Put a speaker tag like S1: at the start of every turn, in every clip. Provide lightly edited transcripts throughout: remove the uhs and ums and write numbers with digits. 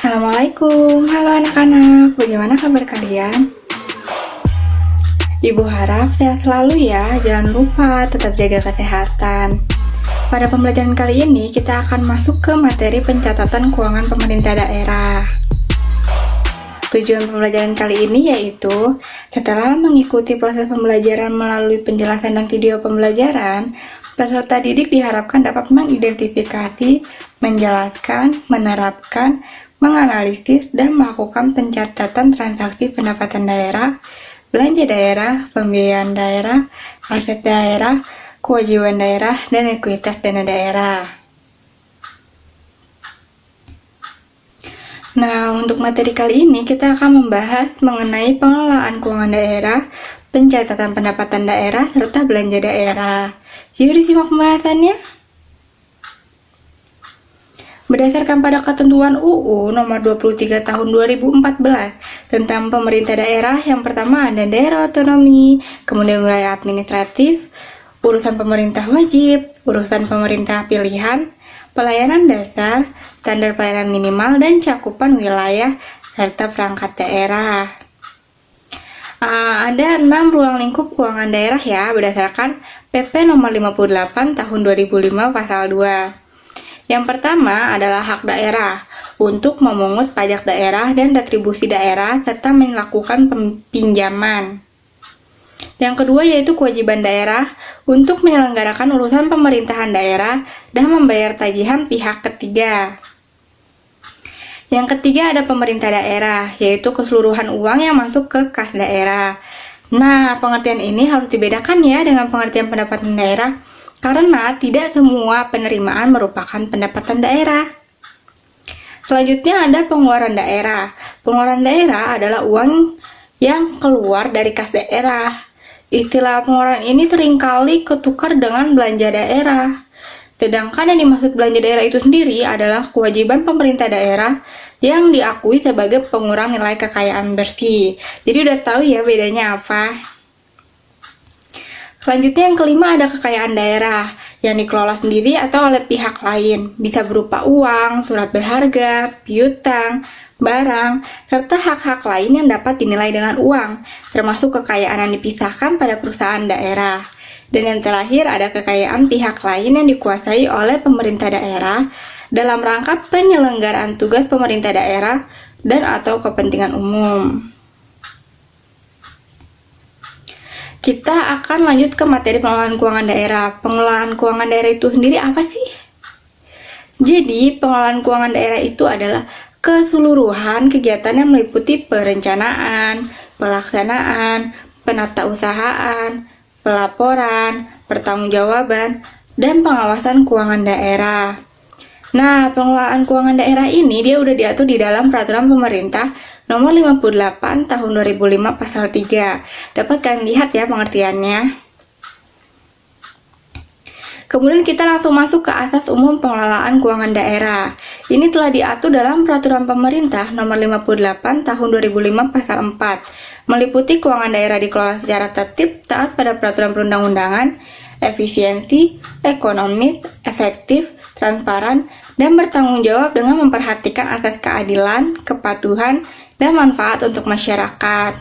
S1: Assalamualaikum, halo anak-anak, bagaimana kabar kalian? Ibu harap sehat selalu ya, jangan lupa tetap jaga kesehatan. Pada pembelajaran kali ini, kita akan masuk ke materi pencatatan keuangan pemerintah daerah. Tujuan pembelajaran kali ini yaitu, setelah mengikuti proses pembelajaran melalui penjelasan dan video pembelajaran, peserta didik diharapkan dapat mengidentifikasi, menjelaskan, menerapkan, menganalisis, dan melakukan pencatatan transaksi pendapatan daerah, belanja daerah, pembiayaan daerah, aset daerah, kewajiban daerah, dan ekuitas dana daerah. Nah, untuk materi kali ini kita akan membahas mengenai pengelolaan keuangan daerah, pencatatan pendapatan daerah, serta belanja daerah. Yuk disimak pembahasannya. Berdasarkan pada ketentuan UU nomor 23 tahun 2014 tentang pemerintah daerah, yang pertama ada daerah otonomi, kemudian wilayah administratif, urusan pemerintah wajib, urusan pemerintah pilihan, pelayanan dasar, standar pelayanan minimal, dan cakupan wilayah, serta perangkat daerah. Ada 6 ruang lingkup keuangan daerah ya, berdasarkan PP nomor 58 tahun 2005 pasal 2. Yang pertama adalah hak daerah untuk memungut pajak daerah dan retribusi daerah serta melakukan pinjaman. Yang kedua yaitu kewajiban daerah untuk menyelenggarakan urusan pemerintahan daerah dan membayar tagihan pihak ketiga. Yang ketiga ada pemerintah daerah, yaitu keseluruhan uang yang masuk ke kas daerah. Nah, pengertian ini harus dibedakan ya dengan pengertian pendapatan daerah, karena tidak semua penerimaan merupakan pendapatan daerah. Selanjutnya ada pengeluaran daerah. Pengeluaran daerah adalah uang yang keluar dari kas daerah. Istilah pengeluaran ini seringkali ketukar dengan belanja daerah. Sedangkan yang dimaksud belanja daerah itu sendiri adalah kewajiban pemerintah daerah yang diakui sebagai pengurang nilai kekayaan bersih. Jadi udah tahu ya bedanya apa? Selanjutnya yang kelima ada kekayaan daerah yang dikelola sendiri atau oleh pihak lain. Bisa berupa uang, surat berharga, piutang, barang, serta hak-hak lain yang dapat dinilai dengan uang, termasuk kekayaan yang dipisahkan pada perusahaan daerah. Dan yang terakhir ada kekayaan pihak lain yang dikuasai oleh pemerintah daerah dalam rangka penyelenggaraan tugas pemerintah daerah dan atau kepentingan umum. Kita akan lanjut ke materi pengelolaan keuangan daerah. Pengelolaan keuangan daerah itu sendiri apa sih? Jadi, pengelolaan keuangan daerah itu adalah keseluruhan kegiatan yang meliputi perencanaan, pelaksanaan, penatausahaan, pelaporan, pertanggungjawaban, dan pengawasan keuangan daerah. Nah, pengelolaan keuangan daerah ini dia udah diatur di dalam peraturan pemerintah nomor 58 tahun 2005 pasal 3. Dapat kalian lihat ya pengertiannya. Kemudian kita langsung masuk ke asas umum pengelolaan keuangan daerah. Ini telah diatur dalam peraturan pemerintah nomor 58 tahun 2005 pasal 4. Meliputi keuangan daerah dikelola secara tertib, taat pada peraturan perundang-undangan, efisiensi, ekonomis, efektif, transparan, dan bertanggung jawab dengan memperhatikan asas keadilan, kepatuhan, dan manfaat untuk masyarakat.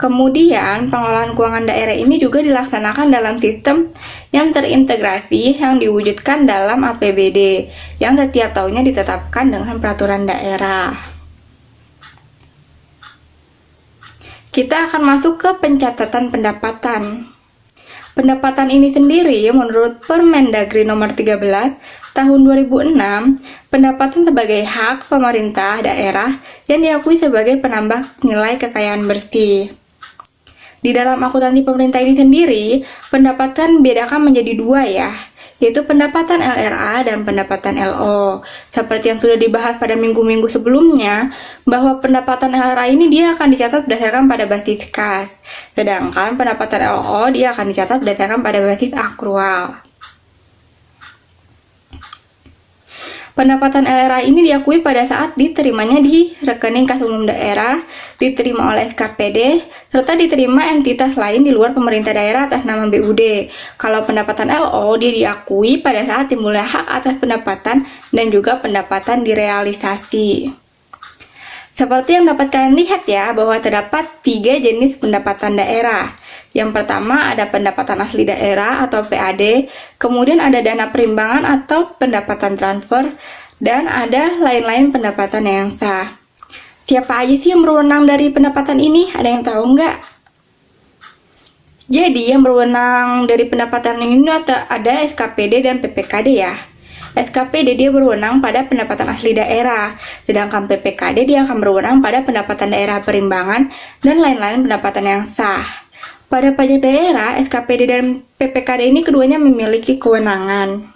S1: Kemudian, pengelolaan keuangan daerah ini juga dilaksanakan dalam sistem yang terintegrasi yang diwujudkan dalam APBD, yang setiap tahunnya ditetapkan dengan peraturan daerah. Kita akan masuk ke pencatatan pendapatan. Pendapatan ini sendiri menurut Permendagri nomor 13 tahun 2006, pendapatan sebagai hak pemerintah daerah yang diakui sebagai penambah nilai kekayaan bersih. Di dalam akuntansi pemerintah ini sendiri, pendapatan bedakan menjadi dua ya, yaitu pendapatan LRA dan pendapatan LO. Seperti yang sudah dibahas pada minggu-minggu sebelumnya, bahwa pendapatan LRA ini dia akan dicatat berdasarkan pada basis kas, sedangkan pendapatan LO dia akan dicatat berdasarkan pada basis akrual. Pendapatan LRA ini diakui pada saat diterimanya di rekening kas umum daerah, diterima oleh SKPD, serta diterima entitas lain di luar pemerintah daerah atas nama BUD. Kalau pendapatan LO, dia diakui pada saat timbulnya hak atas pendapatan dan juga pendapatan direalisasi. Seperti yang dapat kalian lihat ya, bahwa terdapat 3 jenis pendapatan daerah. Yang pertama ada pendapatan asli daerah atau PAD, kemudian ada dana perimbangan atau pendapatan transfer, dan ada lain-lain pendapatan yang sah. Siapa aja sih yang berwenang dari pendapatan ini? Ada yang tahu nggak? Jadi yang berwenang dari pendapatan ini ada SKPD dan PPKD ya. SKPD dia berwenang pada pendapatan asli daerah, sedangkan PPKD dia akan berwenang pada pendapatan daerah perimbangan dan lain-lain pendapatan yang sah. Pada pajak daerah, SKPD dan PPKD ini keduanya memiliki kewenangan.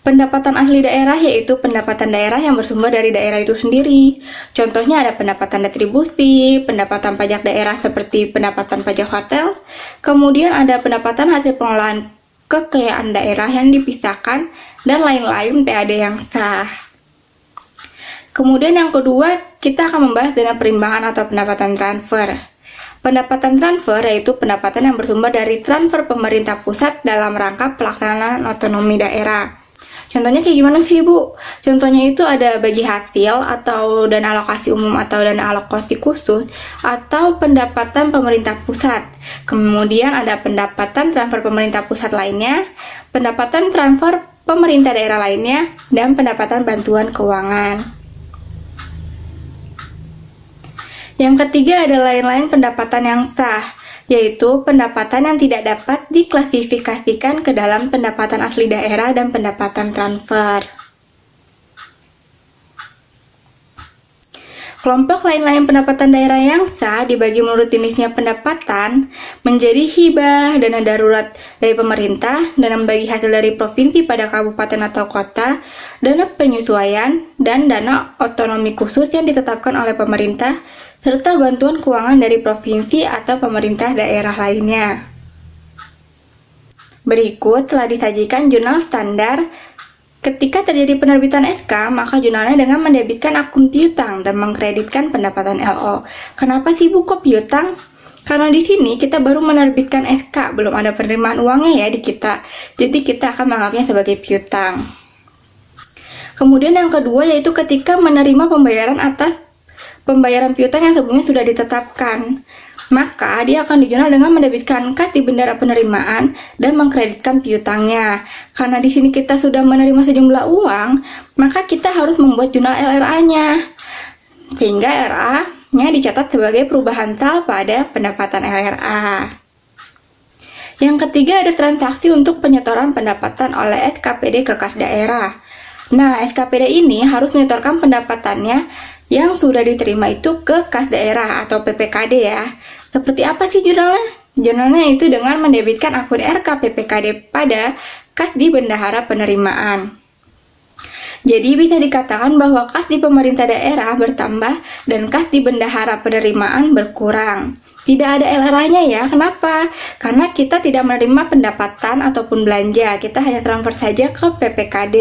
S1: Pendapatan asli daerah yaitu pendapatan daerah yang bersumber dari daerah itu sendiri. Contohnya ada pendapatan retribusi, pendapatan pajak daerah seperti pendapatan pajak hotel, kemudian ada pendapatan hasil pengelolaan kekayaan daerah yang dipisahkan, dan lain-lain PAD yang sah. Kemudian yang kedua, kita akan membahas dana perimbangan atau pendapatan transfer. Pendapatan transfer yaitu pendapatan yang bersumber dari transfer pemerintah pusat dalam rangka pelaksanaan otonomi daerah. Contohnya kayak gimana sih, Bu? Contohnya itu ada bagi hasil atau dana alokasi umum atau dana alokasi khusus atau pendapatan pemerintah pusat. Kemudian ada pendapatan transfer pemerintah pusat lainnya, pendapatan transfer pemerintah daerah lainnya, dan pendapatan bantuan keuangan. Yang ketiga ada lain-lain pendapatan yang sah, yaitu pendapatan yang tidak dapat diklasifikasikan ke dalam pendapatan asli daerah dan pendapatan transfer. Kelompok lain-lain pendapatan daerah yang sah dibagi menurut jenisnya pendapatan menjadi hibah, dana darurat dari pemerintah, dana bagi hasil dari provinsi pada kabupaten atau kota, dana penyesuaian, dan dana otonomi khusus yang ditetapkan oleh pemerintah, serta bantuan keuangan dari provinsi atau pemerintah daerah lainnya. Berikut telah disajikan jurnal standar. Ketika terjadi penerbitan SK, maka jurnalnya dengan mendebitkan akun piutang dan mengkreditkan pendapatan LO. Kenapa sih Bu kok piutang? Karena di sini kita baru menerbitkan SK, belum ada penerimaan uangnya ya di kita. Jadi kita akan menganggapnya sebagai piutang. Kemudian yang kedua yaitu ketika menerima pembayaran atas pembayaran piutang yang sebelumnya sudah ditetapkan, maka dia akan dijurnal dengan mendebitkan kas di bendara penerimaan dan mengkreditkan piutangnya. Karena di sini kita sudah menerima sejumlah uang, maka kita harus membuat jurnal LRA-nya, sehingga LRA-nya dicatat sebagai perubahan sal pada pendapatan LRA. Yang ketiga ada transaksi untuk penyetoran pendapatan oleh SKPD ke kas daerah. Nah, SKPD ini harus menyetorkan pendapatannya yang sudah diterima itu ke kas daerah atau PPKD ya. Seperti apa sih jurnalnya? Jurnalnya itu dengan mendebitkan akun RK PPKD pada kas di bendahara penerimaan. Jadi bisa dikatakan bahwa kas di pemerintah daerah bertambah dan kas di bendahara penerimaan berkurang. Tidak ada LRA-nya ya. Kenapa? Karena kita tidak menerima pendapatan ataupun belanja. Kita hanya transfer saja ke PPKD.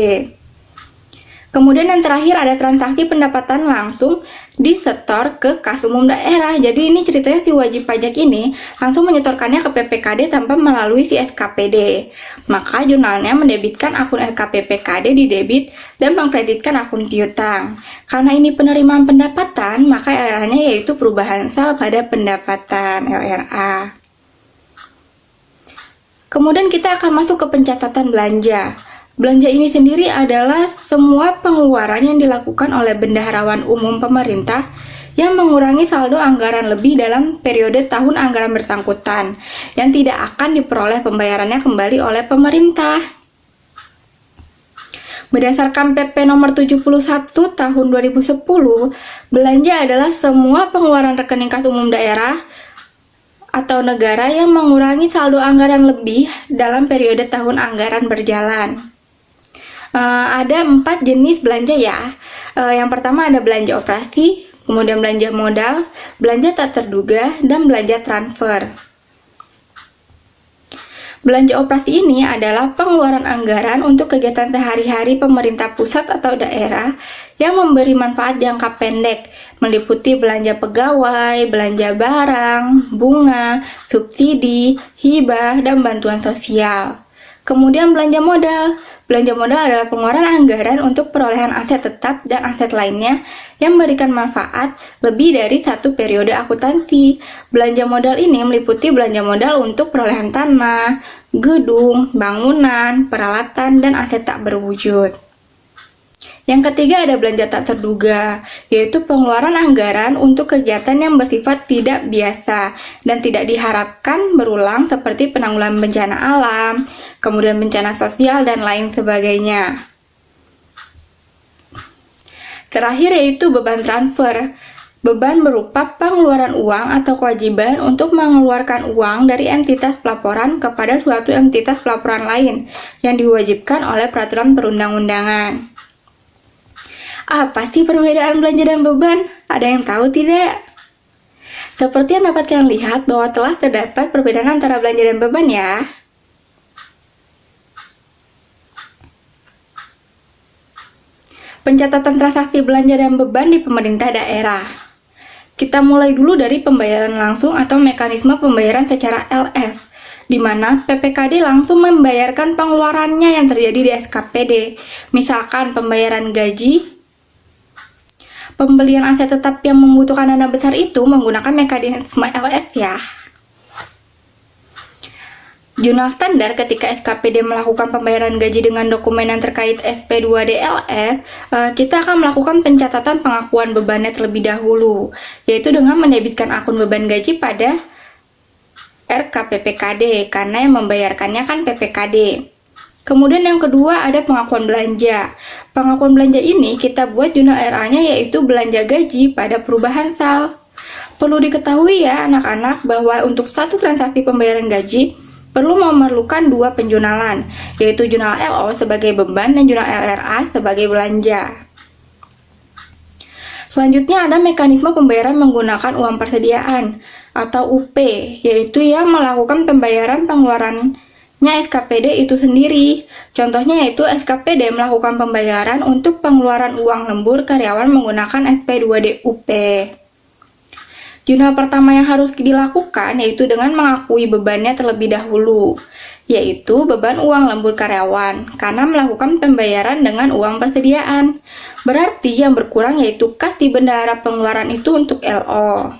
S1: Kemudian yang terakhir ada transaksi pendapatan langsung disetor ke kas umum daerah. Jadi ini ceritanya si wajib pajak ini langsung menyetorkannya ke PPKD tanpa melalui si SKPD. Maka jurnalnya mendebitkan akun RKPPKD di debit dan mengkreditkan akun piutang. Karena ini penerimaan pendapatan, maka LRA-nya yaitu perubahan sal pada pendapatan LRA. Kemudian kita akan masuk ke pencatatan belanja. Belanja ini sendiri adalah semua pengeluaran yang dilakukan oleh bendaharawan umum pemerintah yang mengurangi saldo anggaran lebih dalam periode tahun anggaran bersangkutan yang tidak akan diperoleh pembayarannya kembali oleh pemerintah. Berdasarkan PP nomor 71 tahun 2010, belanja adalah semua pengeluaran rekening kas umum daerah atau negara yang mengurangi saldo anggaran lebih dalam periode tahun anggaran berjalan. Ada 4 jenis belanja ya. Yang pertama ada belanja operasi, kemudian belanja modal, belanja tak terduga, dan belanja transfer. Belanja operasi ini adalah pengeluaran anggaran untuk kegiatan sehari-hari pemerintah pusat atau daerah yang memberi manfaat jangka pendek, meliputi belanja pegawai, belanja barang, bunga, subsidi, hibah, dan bantuan sosial. Kemudian belanja modal. Belanja modal adalah pengeluaran anggaran untuk perolehan aset tetap dan aset lainnya yang memberikan manfaat lebih dari satu periode akuntansi. Belanja modal ini meliputi belanja modal untuk perolehan tanah, gedung, bangunan, peralatan, dan aset tak berwujud. Yang ketiga ada belanja tak terduga, yaitu pengeluaran anggaran untuk kegiatan yang bersifat tidak biasa dan tidak diharapkan berulang seperti penanggulangan bencana alam, kemudian bencana sosial, dan lain sebagainya. Terakhir yaitu beban transfer. Beban berupa pengeluaran uang atau kewajiban untuk mengeluarkan uang dari entitas pelaporan kepada suatu entitas pelaporan lain yang diwajibkan oleh peraturan perundang-undangan. Apa sih perbedaan belanja dan beban? Ada yang tahu tidak? Seperti yang dapat kalian lihat bahwa telah terdapat perbedaan antara belanja dan beban ya. Pencatatan transaksi belanja dan beban di pemerintah daerah. Kita mulai dulu dari pembayaran langsung atau mekanisme pembayaran secara LS, di mana PPKD langsung membayarkan pengeluarannya yang terjadi di SKPD. Misalkan pembayaran gaji, pembelian aset tetap yang membutuhkan dana besar itu menggunakan mekanisme LS ya. Jurnal standar ketika SKPD melakukan pembayaran gaji dengan dokumen yang terkait SP2DLS, kita akan melakukan pencatatan pengakuan bebannya terlebih dahulu, yaitu dengan mendebitkan akun beban gaji pada RKPPKD, karena yang membayarkannya kan PPKD. Kemudian yang kedua ada pengakuan belanja. Pengakuan belanja ini kita buat jurnal RA-nya yaitu belanja gaji pada perubahan sal. Perlu diketahui ya anak-anak bahwa untuk satu transaksi pembayaran gaji perlu memerlukan dua penjurnalan, yaitu jurnal LO sebagai beban dan jurnal LRA sebagai belanja. Selanjutnya ada mekanisme pembayaran menggunakan uang persediaan atau UP, yaitu yang melakukan pembayaran pengeluarannya SKPD itu sendiri. Contohnya yaitu SKPD melakukan pembayaran untuk pengeluaran uang lembur karyawan menggunakan SP2D UP. Jurnal pertama yang harus dilakukan yaitu dengan mengakui bebannya terlebih dahulu, yaitu beban uang lembur karyawan, karena melakukan pembayaran dengan uang persediaan. Berarti yang berkurang yaitu kas di bendahara pengeluaran itu untuk LO.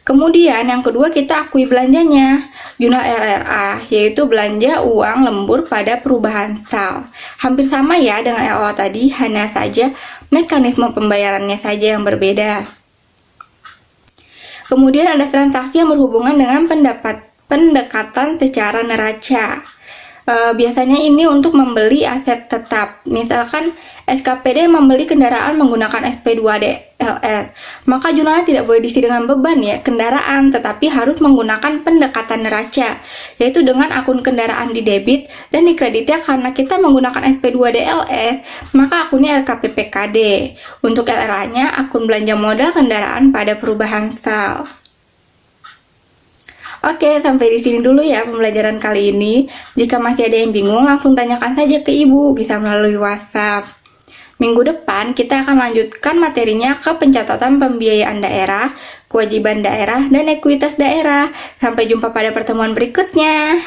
S1: Kemudian yang kedua kita akui belanjanya, jurnal RRA, yaitu belanja uang lembur pada perubahan sal. Hampir sama ya dengan LO tadi, hanya saja mekanisme pembayarannya saja yang berbeda. Kemudian ada transaksi yang berhubungan dengan pendekatan secara neraca. Biasanya ini untuk membeli aset tetap. Misalkan SKPD membeli kendaraan menggunakan SP2DLS, maka jurnalnya tidak boleh diisi dengan beban ya kendaraan, tetapi harus menggunakan pendekatan neraca, yaitu dengan akun kendaraan di debit dan di kreditnya karena kita menggunakan SP2DLS, maka akunnya LKPPKD. Untuk LRA-nya akun belanja modal kendaraan pada perubahan sal. Oke, sampai di sini dulu ya pembelajaran kali ini. Jika masih ada yang bingung, langsung tanyakan saja ke ibu, bisa melalui WhatsApp. Minggu depan, kita akan lanjutkan materinya ke pencatatan pembiayaan daerah, kewajiban daerah, dan ekuitas daerah. Sampai jumpa pada pertemuan berikutnya.